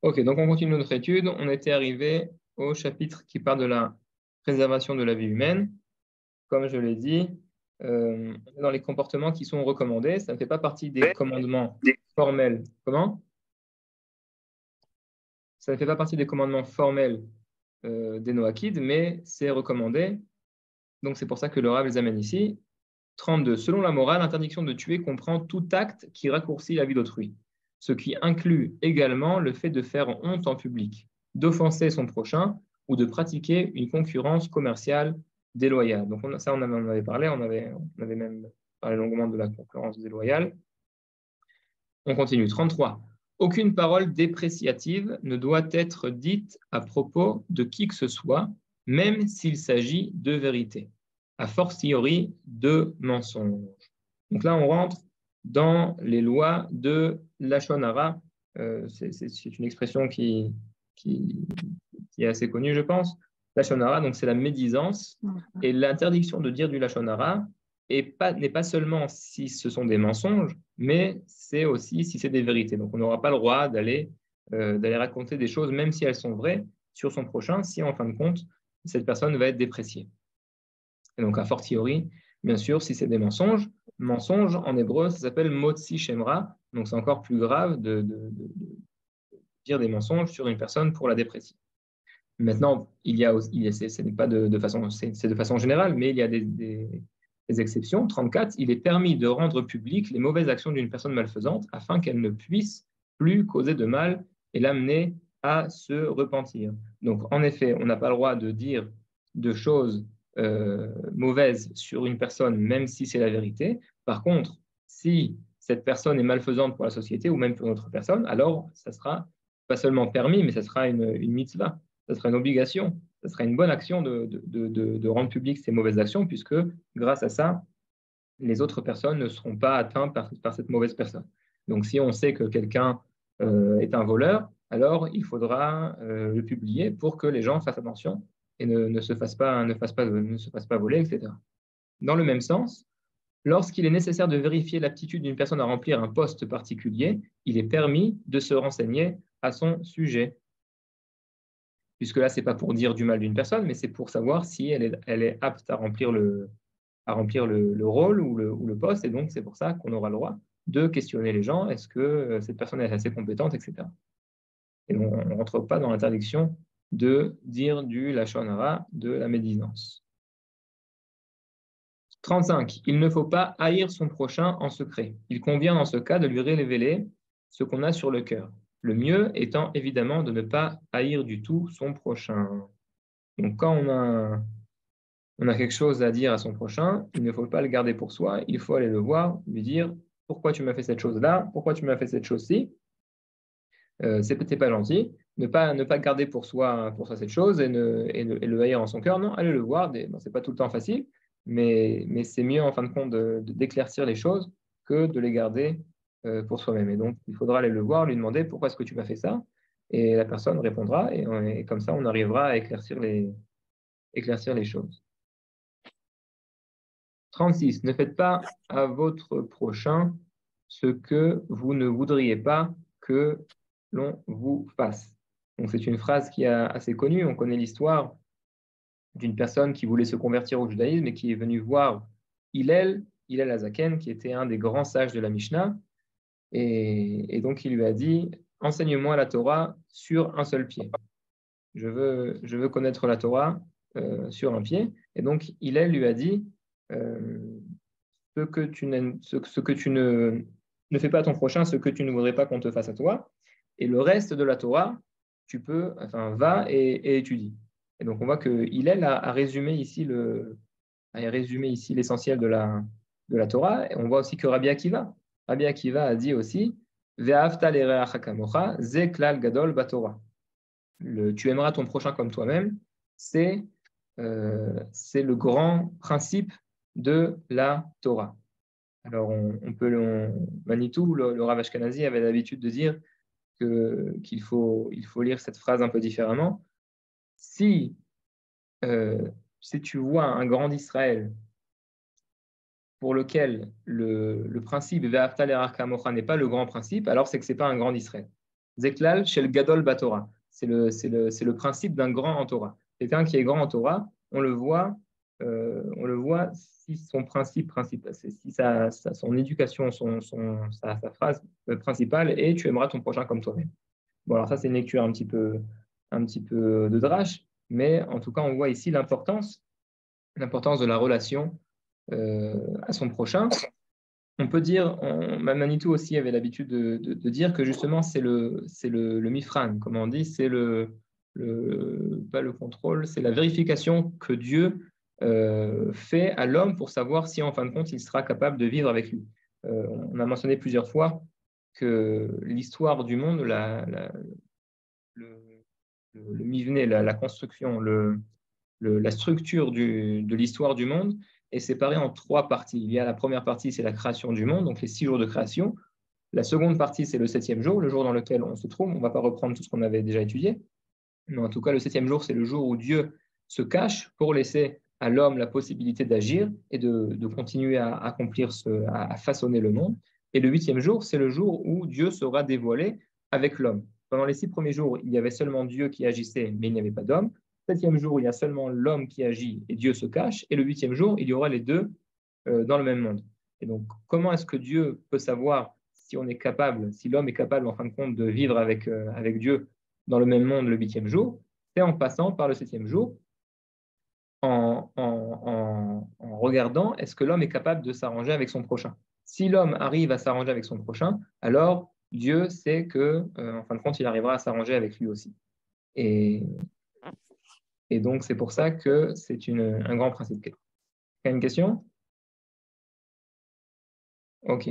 Ok, donc on continue notre étude. On était arrivé au chapitre qui parle de la préservation de la vie humaine. Comme je l'ai dit, on est dans les comportements qui sont recommandés. Ça ne fait pas partie des commandements formels. Comment? Ça ne fait pas partie des commandements formels des Noachides, mais c'est recommandé. Donc c'est pour ça que le Rav les amène ici. 32. Selon la morale, l'interdiction de tuer comprend tout acte qui raccourcit la vie d'autrui, ce qui inclut également le fait de faire honte en public, d'offenser son prochain ou de pratiquer une concurrence commerciale déloyale. Donc ça, on en avait parlé, on avait même parlé longuement de la concurrence déloyale. On continue. 33. Aucune parole dépréciative ne doit être dite à propos de qui que ce soit, même s'il s'agit de vérité, a fortiori de mensonge. Donc là, on rentre dans les lois de Lachon Hara. C'est une expression qui est assez connue, je pense. Lachon Hara, donc c'est la médisance. Et l'interdiction de dire du Lachon Hara n'est pas seulement si ce sont des mensonges, mais c'est aussi si c'est des vérités. Donc on n'aura pas le droit d'aller raconter des choses, même si elles sont vraies, sur son prochain, si en fin de compte, cette personne va être dépréciée. Et donc, a fortiori, bien sûr, si c'est des mensonges, mensonge en hébreu, ça s'appelle motzi shemra, donc c'est encore plus grave de dire des mensonges sur une personne pour la déprécier. Maintenant, ce n'est pas de façon, c'est de façon générale, mais il y a des exceptions. 34, il est permis de rendre public les mauvaises actions d'une personne malfaisante afin qu'elle ne puisse plus causer de mal et l'amener à se repentir. Donc, en effet, on n'a pas le droit de dire de choses mauvaises sur une personne, même si c'est la vérité. Par contre, si cette personne est malfaisante pour la société ou même pour une autre personne, alors ça sera pas seulement permis, mais ça sera une mitzvah, ça sera une obligation, ça sera une bonne action de rendre public ces mauvaises actions, puisque grâce à ça, les autres personnes ne seront pas atteintes par cette mauvaise personne. Donc si on sait que quelqu'un est un voleur, alors il faudra le publier pour que les gens fassent attention et ne se fassent pas voler, etc. Dans le même sens, lorsqu'il est nécessaire de vérifier l'aptitude d'une personne à remplir un poste particulier, il est permis de se renseigner à son sujet. Puisque là, ce n'est pas pour dire du mal d'une personne, mais c'est pour savoir si elle est apte à remplir le rôle ou le poste. Et donc, c'est pour ça qu'on aura le droit de questionner les gens. Est-ce que cette personne est assez compétente, etc. Et on ne rentre pas dans l'interdiction de dire du lachon hara, de la médisance. 35. Il ne faut pas haïr son prochain en secret. Il convient dans ce cas de lui révéler ce qu'on a sur le cœur. Le mieux étant évidemment de ne pas haïr du tout son prochain. Donc quand on a quelque chose à dire à son prochain, il ne faut pas le garder pour soi, il faut aller le voir, lui dire pourquoi tu m'as fait cette chose-là, pourquoi tu m'as fait cette chose-ci, c'était pas gentil, ne pas garder pour soi cette chose et le haïr en son cœur, non, allez le voir, bon, c'est pas tout le temps facile, mais c'est mieux en fin de compte d'éclaircir les choses que de les garder pour soi-même. Et donc, il faudra aller le voir, lui demander pourquoi est-ce que tu m'as fait ça, et la personne répondra, et comme ça, on arrivera à éclaircir les choses. 36. Ne faites pas à votre prochain ce que vous ne voudriez pas que l'on vous fasse. Donc, c'est une phrase qui est assez connue. On connaît l'histoire d'une personne qui voulait se convertir au judaïsme et qui est venue voir Hillel Azaken, qui était un des grands sages de la Mishnah. Et donc, il lui a dit, enseigne-moi la Torah sur un seul pied. Je veux connaître la Torah sur un pied. Et donc, Hillel lui a dit, euh, ce que tu ne fais pas à ton prochain, ce que tu ne voudrais pas qu'on te fasse à toi. Et le reste de la Torah, va et étudie. Et donc, on voit que Hillel a résumé ici l'essentiel de la Torah. Et on voit aussi que Rabbi Akiva a dit aussi, Ve'afta l'ereacha kamocha, ze klal gadol batorah. Tu aimeras ton prochain comme toi-même, c'est le grand principe de la Torah. Alors, Manitou, le Rav Ashkenazi, avait l'habitude de dire qu'il faut lire cette phrase un peu différemment. Si, si tu vois un grand d'Israël pour lequel le principe Ve'afta l'ereacha kamocha n'est pas le grand principe, alors c'est que ce n'est pas un grand d'Israël. Zeklal shel gadol batora. C'est le principe d'un grand en Torah. Quelqu'un qui est grand en Torah, on le voit si son principe principal, si son éducation, sa phrase principale est tu aimeras ton prochain comme toi-même. Bon, alors ça, c'est une lecture un petit peu de drache, mais en tout cas, on voit ici l'importance de la relation à son prochain. On peut dire, Manitou aussi avait l'habitude de dire que justement, c'est le mifran, comme on dit, c'est pas le contrôle, c'est la vérification que Dieu fait à l'homme pour savoir si, en fin de compte, il sera capable de vivre avec lui. On a mentionné plusieurs fois que l'histoire du monde, le mivné, la construction, la structure de l'histoire du monde est séparée en trois parties. Il y a la première partie, c'est la création du monde, donc les 6 jours de création. La seconde partie, c'est le 7e jour, le jour dans lequel on se trouve. On ne va pas reprendre tout ce qu'on avait déjà étudié, mais en tout cas, le 7e jour, c'est le jour où Dieu se cache pour laisser à l'homme la possibilité d'agir et de continuer à accomplir, à façonner le monde. Et le 8e jour, c'est le jour où Dieu sera dévoilé avec l'homme. Pendant les 6 premiers jours, il y avait seulement Dieu qui agissait, mais il n'y avait pas d'homme. Le 7e jour, il y a seulement l'homme qui agit et Dieu se cache. Et le 8e jour, il y aura les deux dans le même monde. Et donc, comment est-ce que Dieu peut savoir si on est capable, si l'homme est capable, en fin de compte, de vivre avec Dieu dans le même monde le 8e jour? C'est en passant par le 7e jour, en regardant est-ce que l'homme est capable de s'arranger avec son prochain. Si l'homme arrive à s'arranger avec son prochain, alors Dieu sait que, en fin de compte, il arrivera à s'arranger avec lui aussi. Et donc, c'est pour ça que c'est un grand principe. Il y a une question? Ok.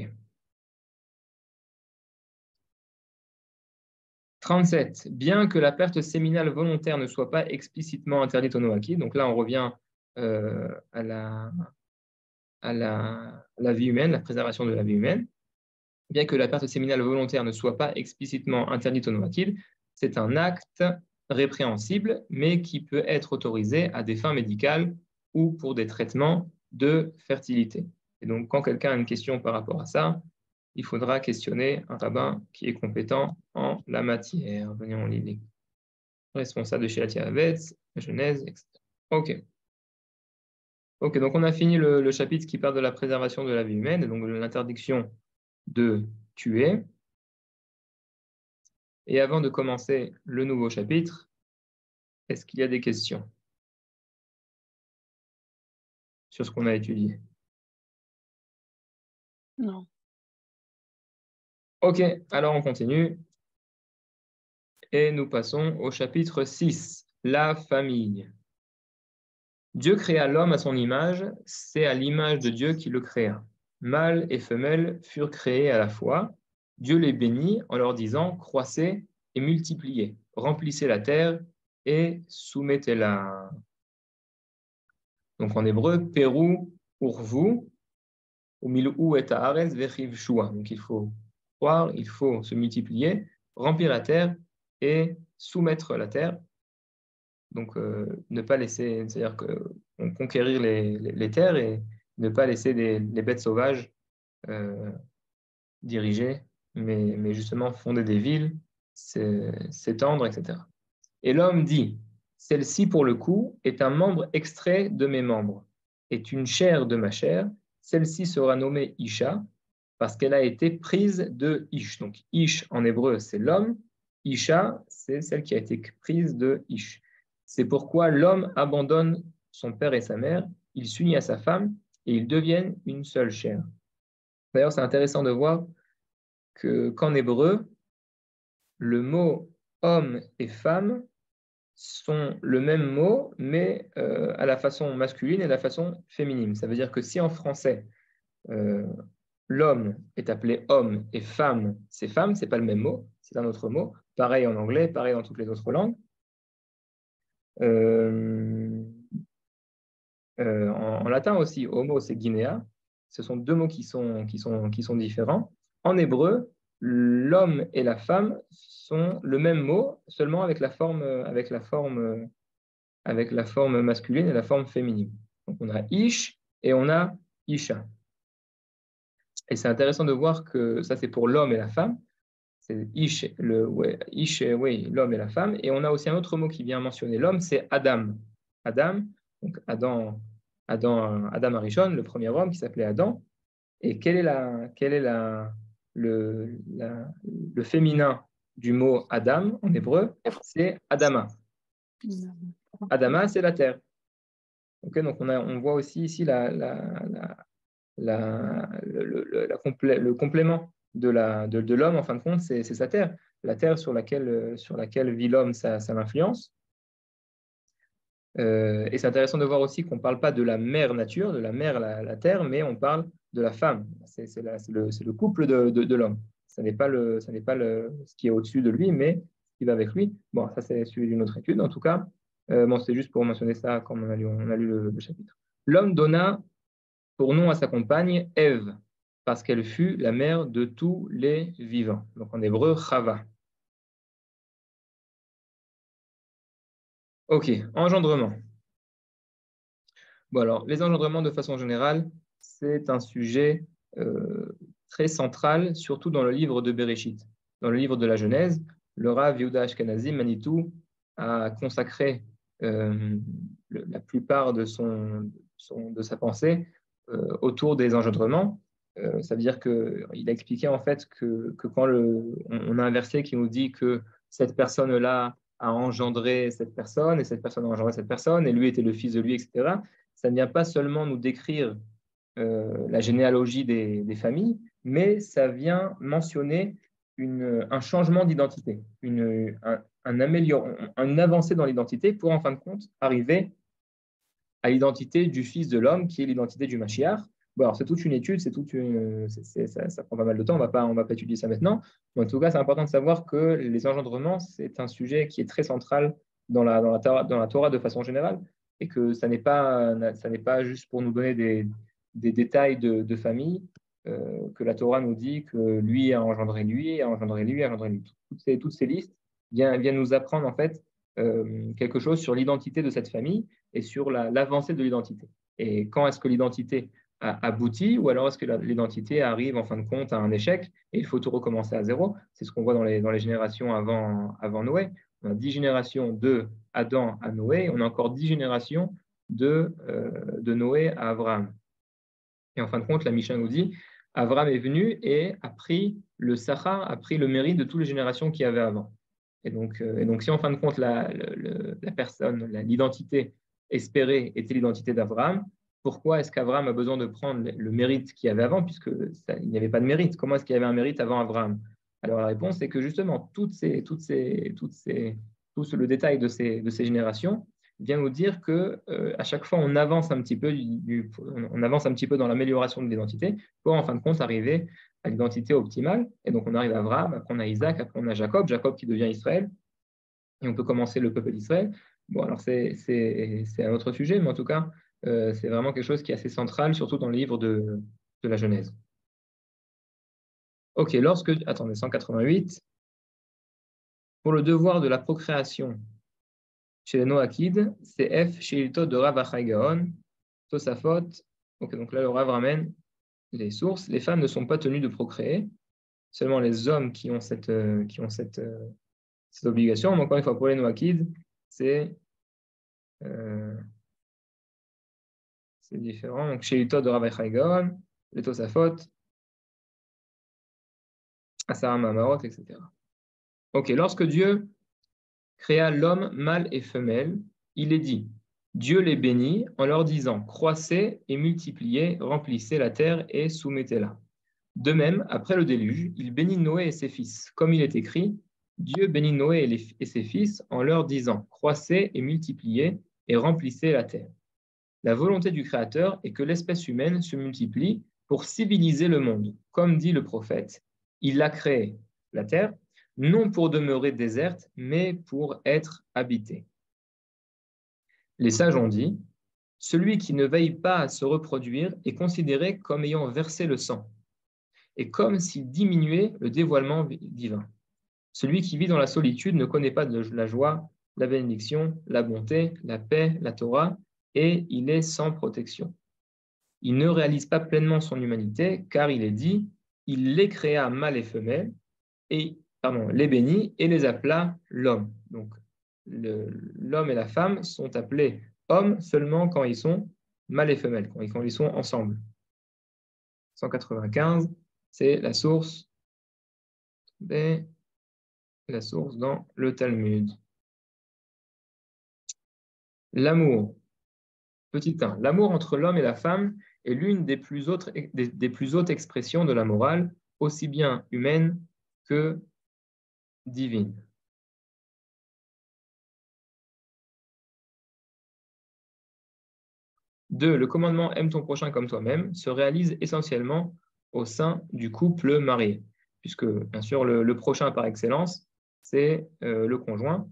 37. Bien que la perte séminale volontaire ne soit pas explicitement interdite au Noachide, donc là on revient à la vie humaine, la préservation de la vie humaine, bien que la perte séminale volontaire ne soit pas explicitement interdite au Noachide, c'est un acte répréhensible, mais qui peut être autorisé à des fins médicales ou pour des traitements de fertilité. Et donc quand quelqu'un a une question par rapport à ça, il faudra questionner un rabbin qui est compétent en la matière. Venez, on lit les responsables de Shirat Yavetz, Genèse, etc. Ok. Ok, donc on a fini le chapitre qui parle de la préservation de la vie humaine, et donc de l'interdiction de tuer. Et avant de commencer le nouveau chapitre, est-ce qu'il y a des questions sur ce qu'on a étudié? Non. Ok, alors on continue. Et nous passons au chapitre 6, la famille. Dieu créa l'homme à son image, c'est à l'image de Dieu qu'il le créa. Mâle et femelle furent créés à la fois. Dieu les bénit en leur disant « Croissez et multipliez, remplissez la terre et soumettez-la. » Donc en hébreu, Perou, Urvu, ou Milou et Haaretz vechiv shua. Donc il faut croire, il faut se multiplier, remplir la terre et soumettre la terre. Donc ne pas laisser, c'est-à-dire conquérir les terres et ne pas laisser les bêtes sauvages diriger, mais justement fonder des villes, s'étendre, etc. Et l'homme dit, celle-ci pour le coup est un membre extrait de mes membres, est une chair de ma chair, celle-ci sera nommée Isha, parce qu'elle a été prise de Ish. Donc Ish en hébreu, c'est l'homme, Isha, c'est celle qui a été prise de Ish. C'est pourquoi l'homme abandonne son père et sa mère, il s'unit à sa femme et ils deviennent une seule chair. D'ailleurs, c'est intéressant de voir qu'en hébreu, le mot homme et femme sont le même mot, mais à la façon masculine et à la façon féminine. Ça veut dire que si en français, l'homme est appelé homme et femme, c'est femme, c'est pas le même mot, c'est un autre mot. Pareil en anglais, pareil dans toutes les autres langues. En latin aussi, homo, c'est guinea. Ce sont deux mots qui sont différents. En hébreu, l'homme et la femme sont le même mot, seulement avec la forme masculine et la forme féminine. Donc on a ish et on a isha. Et c'est intéressant de voir que ça c'est pour l'homme et la femme. c'est Ish, Ish, oui, l'homme et la femme. Et on a aussi un autre mot qui vient mentionner l'homme, c'est Adam. Adam, donc Adam Arishon, le premier homme qui s'appelait Adam. Et quel est le féminin du mot Adam en hébreu? C'est Adama. Adama, c'est la terre. Okay, donc on voit aussi ici le complément de l'homme, en fin de compte, c'est sa terre. La terre sur laquelle vit l'homme, ça l'influence. Et c'est intéressant de voir aussi qu'on ne parle pas de la mère nature, de la mère, la terre, mais on parle de la femme. C'est le couple de l'homme. Ce n'est pas ce qui est au-dessus de lui, mais ce qui va avec lui. Bon, ça, c'est suivi d'une autre étude. En tout cas, bon, c'est juste pour mentionner ça quand on a lu le chapitre. L'homme donna pour nom à sa compagne Ève, parce qu'elle fut la mère de tous les vivants. Donc en hébreu, Chava. Ok, engendrement. Bon, alors, les engendrements, de façon générale, c'est un sujet très central, surtout dans le livre de Bereshit. Dans le livre de la Genèse, le Rav Yehuda Ashkenazi Manitou a consacré la plupart de sa pensée autour des engendrements. Ça veut dire qu'il a expliqué en fait que quand on a un verset qui nous dit que cette personne-là a engendré cette personne, et cette personne a engendré cette personne, et lui était le fils de lui, etc., ça ne vient pas seulement nous décrire la généalogie des familles, mais ça vient mentionner un changement d'identité, une avancée dans l'identité pour, en fin de compte, arriver à l'identité du Fils de l'homme, qui est l'identité du Mashiach. Bon, alors, c'est toute une étude, ça prend pas mal de temps, on va pas étudier ça maintenant. Mais en tout cas, c'est important de savoir que les engendrements, c'est un sujet qui est très central dans la Torah de façon générale, et que ça n'est pas juste pour nous donner des détails de famille, que la Torah nous dit que lui a engendré lui, a engendré lui, a engendré lui. Toutes ces listes viennent nous apprendre en fait quelque chose sur l'identité de cette famille et sur l'avancée de l'identité. Et quand est-ce que l'identité aboutit, ou alors est-ce que l'identité arrive en fin de compte à un échec et il faut tout recommencer à zéro? C'est ce qu'on voit dans les générations avant Noé. On a 10 générations de Adam à Noé, on a encore 10 générations de Noé à Abraham. Et en fin de compte, la Mishnah nous dit, Abraham est venu et a pris le Sachar, a pris le mérite de toutes les générations qu'il y avait avant. Et donc, si en fin de compte, la personne, l'identité espérée était l'identité d'Abraham, pourquoi est-ce qu'Abraham a besoin de prendre le mérite qu'il y avait avant, puisqu'il n'y avait pas de mérite? Comment est-ce qu'il y avait un mérite avant Abraham? Alors la réponse est que justement, tout le détail de ces générations vient nous dire que à chaque fois, on avance un petit peu, dans l'amélioration de l'identité pour en fin de compte arriver à l'identité optimale. Et donc, on arrive à Abraham, après on a Isaac, après on a Jacob qui devient Israël, et on peut commencer le peuple d'Israël. Bon, alors c'est un autre sujet, mais en tout cas, c'est vraiment quelque chose qui est assez central, surtout dans le livre de la Genèse. Ok, attendez, 188. Pour le devoir de la procréation chez les Noachides, c'est F chez Iltot de Rav Achai Gaon, Tosafot. Ok, donc là, le Rav ramène les sources. Les femmes ne sont pas tenues de procréer, seulement les hommes qui ont cette obligation. Mais encore une fois, pour les Noachides, c'est différent. Donc, chez Iltot de Rav Achai Gaon, les Tosafot, Asara Mamarot, etc. Ok, lorsque Dieu créa l'homme mâle et femelle, il est dit, Dieu les bénit en leur disant, croissez et multipliez, remplissez la terre et soumettez-la. De même, après le déluge, il bénit Noé et ses fils. Comme il est écrit, Dieu bénit Noé et ses fils en leur disant, croissez et multipliez et remplissez la terre. La volonté du Créateur est que l'espèce humaine se multiplie pour civiliser le monde. Comme dit le prophète, il a créé la terre, non pour demeurer déserte, mais pour être habitée. Les sages ont dit, celui qui ne veille pas à se reproduire est considéré comme ayant versé le sang, et comme s'il diminuait le dévoilement divin. Celui qui vit dans la solitude ne connaît pas de la joie, la bénédiction, la bonté, la paix, la Torah, et il est sans protection. Il ne réalise pas pleinement son humanité, car il est dit, il les créa mâles et femelles, et les bénis et les appela l'homme. Donc, l'homme et la femme sont appelés hommes seulement quand ils sont mâles et femelles, quand ils sont ensemble. 195, c'est la source dans le Talmud. L'amour. Petit 1. L'amour entre l'homme et la femme est l'une des plus hautes expressions de la morale, aussi bien humaine que divine. Deux, le commandement « aime ton prochain comme toi-même » se réalise essentiellement au sein du couple marié, puisque, bien sûr, le prochain par excellence, c'est le conjoint.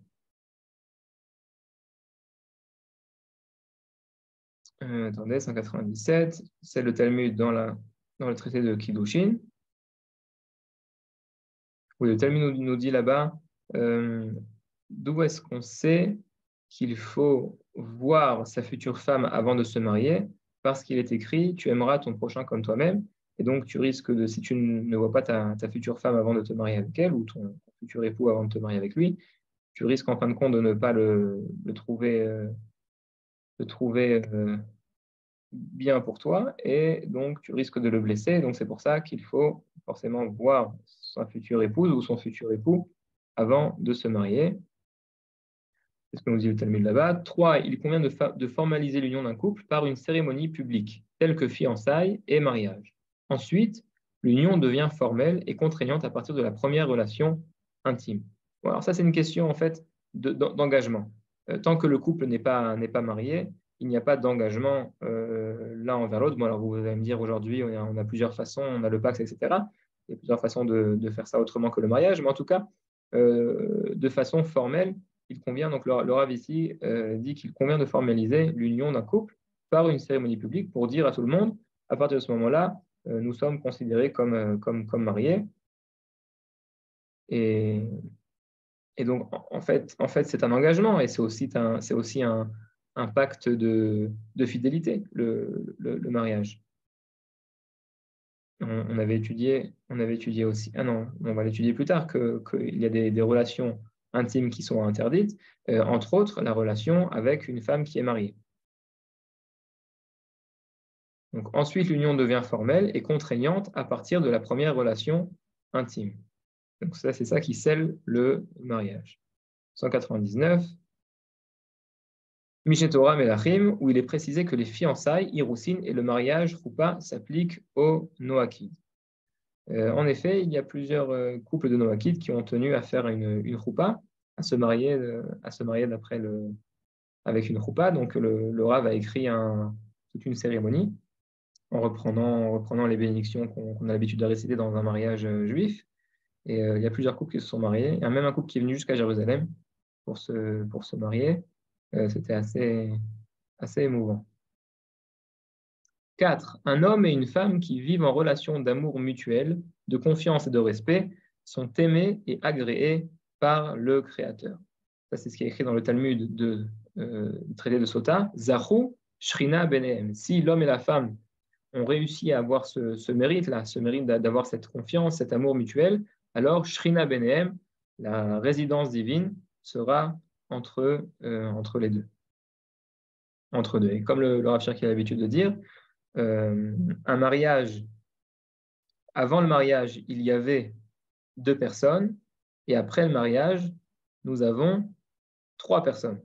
Attendez, 197, c'est le Talmud dans le traité de Kiddushin. Oui, le Talmud nous dit là-bas, d'où est-ce qu'on sait qu'il faut voir sa future femme avant de se marier? Parce qu'il est écrit, tu aimeras ton prochain comme toi-même. Et donc, tu risques de, si tu ne vois pas ta future femme avant de te marier avec elle, ou ton futur époux avant de te marier avec lui, tu risques en fin de compte de ne pas le trouver, bien pour toi, et donc tu risques de le blesser. Donc c'est pour ça qu'il faut forcément voir sa future épouse ou son futur époux avant de se marier. C'est ce que nous dit le Talmud là-bas. 3. Il convient de formaliser l'union d'un couple par une cérémonie publique, telle que fiançailles et mariage. Ensuite, l'union devient formelle et contraignante à partir de la première relation intime. Bon, alors ça, c'est une question en fait d'engagement. Tant que le couple n'est pas marié, il n'y a pas d'engagement l'un envers l'autre. Bon, alors vous allez me dire aujourd'hui, on a plusieurs façons, on a le Pax, etc. Il y a plusieurs façons de faire ça autrement que le mariage, mais en tout cas, de façon formelle, il convient, donc le Rav ici dit qu'il convient de formaliser l'union d'un couple par une cérémonie publique pour dire à tout le monde, à partir de ce moment-là, nous sommes considérés comme mariés. Et donc, en fait c'est un engagement et c'est aussi un pacte de fidélité, le mariage. On avait étudié aussi, ah non, on va l'étudier plus tard, qu'il y a des relations intimes qui sont interdites, entre autres la relation avec une femme qui est mariée. Donc, ensuite, l'union devient formelle et contraignante à partir de la première relation intime. Donc ça, c'est ça qui scelle le mariage. 199. Mishneh Torah Melachim, où il est précisé que les fiançailles, Irousin et le mariage, Choupa, s'appliquent aux Noachides. En effet, il y a plusieurs couples de Noachides qui ont tenu à faire une Choupa, à se marier avec une Choupa. Donc le Rav a écrit toute une cérémonie en reprenant les bénédictions qu'on a l'habitude de réciter dans un mariage juif. Et il y a plusieurs couples qui se sont mariés. Il y a même un couple qui est venu jusqu'à Jérusalem pour se marier. C'était assez émouvant. 4. Un homme et une femme qui vivent en relation d'amour mutuel, de confiance et de respect sont aimés et agréés par le Créateur. Ça, c'est ce qui est écrit dans le Talmud du traité de Sota. Zahu Shrina Benehem. Si l'homme et la femme ont réussi à avoir ce mérite-là, ce mérite d'avoir cette confiance, cet amour mutuel, alors Shrina Benehem, la résidence divine, sera entre les deux. Entre deux. Et comme le Rav Cherki a l'habitude de dire, un mariage, avant le mariage, il y avait 2 personnes, et après le mariage, nous avons 3 personnes.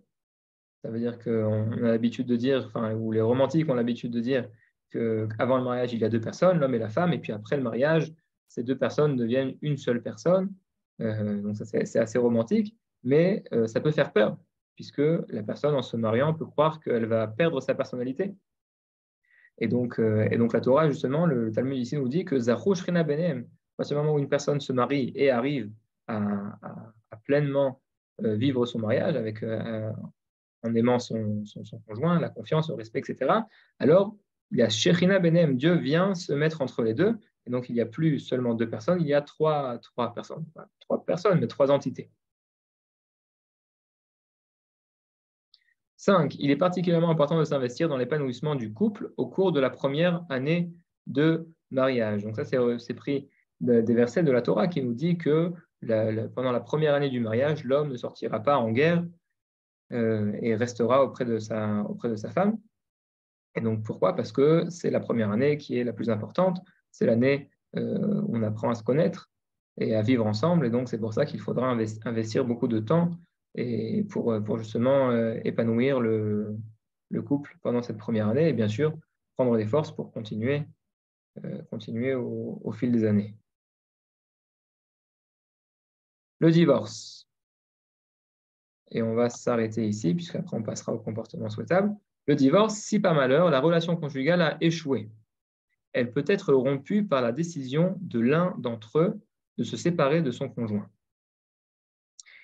Ça veut dire qu'on a l'habitude de dire, ou les romantiques ont l'habitude de dire qu'avant le mariage, il y a 2 personnes, l'homme et la femme, et puis après le mariage, ces 2 personnes deviennent une seule personne. Donc ça, c'est assez romantique, mais ça peut faire peur, puisque la personne, en se mariant, peut croire qu'elle va perdre sa personnalité. Et donc la Torah, justement, le Talmud ici nous dit que Zahu Shrina Benehem, à ce moment où une personne se marie et arrive à pleinement vivre son mariage en aimant son conjoint, la confiance, le respect, etc., alors il y a Shechina Benehem, Dieu vient se mettre entre les deux, et donc il n'y a plus seulement 2 personnes, il y a 3 personnes, pas 3 personnes, mais 3 entités. 5. Il est particulièrement important de s'investir dans l'épanouissement du couple au cours de la première année de mariage. Donc ça, c'est pris des versets de la Torah qui nous dit que pendant la première année du mariage, l'homme ne sortira pas en guerre et restera auprès de sa femme. Et donc, pourquoi? Parce que c'est la première année qui est la plus importante. C'est l'année où on apprend à se connaître et à vivre ensemble. Et donc, c'est pour ça qu'il faudra investir beaucoup de temps et pour justement épanouir le couple pendant cette première année. Et bien sûr, prendre des forces pour continuer au fil des années. Le divorce. Et on va s'arrêter ici, puisqu'après on passera au comportement souhaitable. Le divorce, si par malheur, la relation conjugale a échoué. Elle peut être rompue par la décision de l'un d'entre eux de se séparer de son conjoint.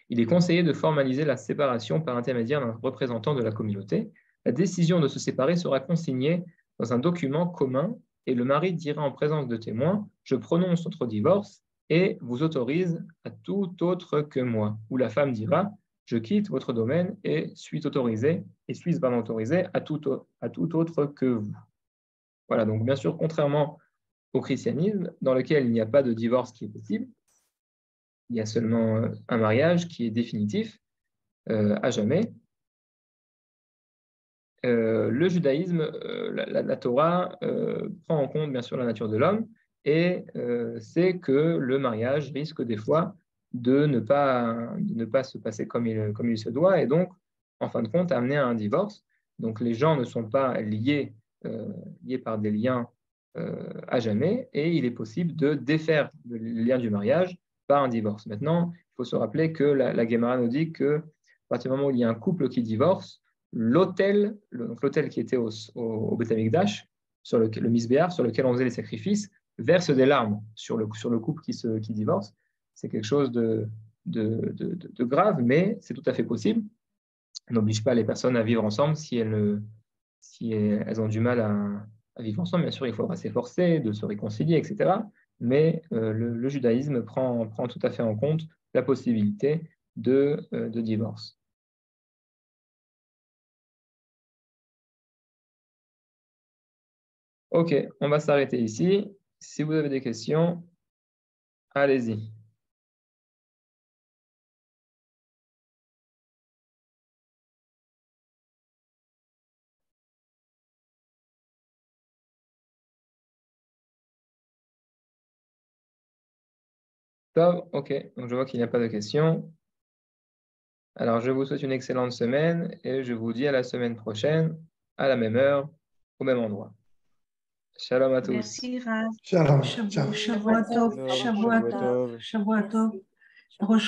Il est conseillé de formaliser la séparation par intermédiaire d'un représentant de la communauté. La décision de se séparer sera consignée dans un document commun et le mari dira en présence de témoins « Je prononce notre divorce et vous autorise à tout autre que moi ». Ou la femme dira « Je quitte votre domaine et suis autorisée à tout autre que vous ». Voilà, donc bien sûr, contrairement au christianisme, dans lequel il n'y a pas de divorce qui est possible, il y a seulement un mariage qui est définitif à jamais. Le judaïsme, la Torah, prend en compte bien sûr la nature de l'homme et sait que le mariage risque des fois de ne pas se passer comme il se doit et donc, en fin de compte, amener à un divorce. Donc les gens ne sont pas liés par des liens à jamais et il est possible de défaire le lien du mariage par un divorce. Maintenant, il faut se rappeler que la Gemara nous dit que à partir du moment où il y a un couple qui divorce, l'autel qui était au Beth Amikdash, sur le Misbéar, sur lequel on faisait les sacrifices, verse des larmes sur le couple qui divorce. C'est quelque chose de grave, mais c'est tout à fait possible. On n'oblige pas les personnes à vivre ensemble si elles ont du mal à vivre ensemble. Bien sûr, il faudra s'efforcer de se réconcilier, etc. Mais le judaïsme prend tout à fait en compte la possibilité de divorce. Ok, on va s'arrêter ici. Si vous avez des questions, allez-y. Top, ok. Donc je vois qu'il n'y a pas de questions. Alors je vous souhaite une excellente semaine et je vous dis à la semaine prochaine, à la même heure, au même endroit. Shalom à tous. Merci, Raz. Shalom. Shavua tov. Shalom, Shavua tov.